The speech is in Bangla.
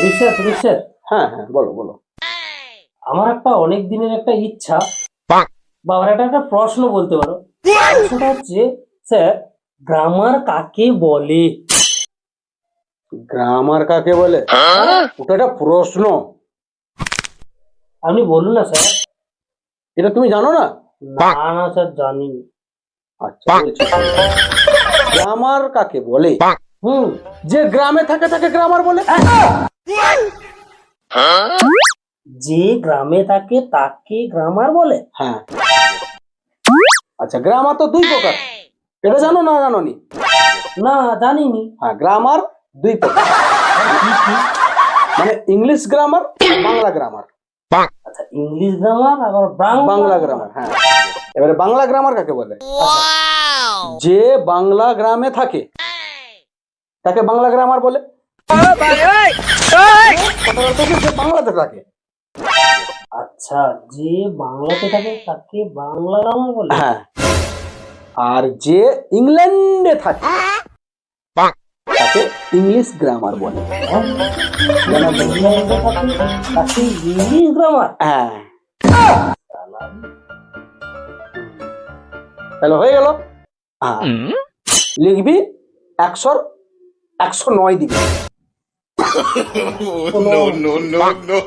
রিসেট রিসেট হ্যাঁ হ্যাঁ, বলো বলো। আমার একটা অনেক দিনের একটা ইচ্ছা বা আমার একটা প্রশ্ন বলতে পারো। প্রশ্নটা হচ্ছে, স্যার, গ্রামার কাকে বলে? গ্রামার কাকে বলে? ওটা একটা প্রশ্ন। আপনি বলুন না স্যার। এটা তুমি জানো না? না না স্যার, জানি না। আচ্ছা বলছি, গ্রামার কাকে বলে? হুম। যে গ্রামে থাকে তাকে গ্রামার বলে। যে গ্রামে থাকে তাকে গ্রামার বলে? হ্যাঁ। আচ্ছা, গ্রামার তো দুই প্রকার, এটা জানো না জানো নি? না, জানিনি। হ্যাঁ, গ্রামার দুই প্রকার, কি কি? মানে ইংলিশ গ্রামার, বাংলা গ্রামার। আচ্ছা, ইংলিশ গ্রামার আবার বাংলা গ্রামার, হ্যাঁ। এবারে বাংলা গ্রামার কাকে বলে? যে বাংলা গ্রামে থাকে তাকে বাংলা গ্রামার বলে। কথাটা হচ্ছে যে বাংলাতে থাকে। আচ্ছা, যে বাংলাতে থাকে তাকে বাংলা গ্রামার বলে? হ্যাঁ, আর যে ইংল্যান্ডে থাকে তাকে ইংলিশ গ্রামার বলে। যারা ইংল্যান্ডে থাকে তাকে ইংলিশ গ্রামার? হ্যাঁ, তাহলে হয়ে গেল। হ্যাঁ, লিখবি 109 দিবি। no, no, no, no.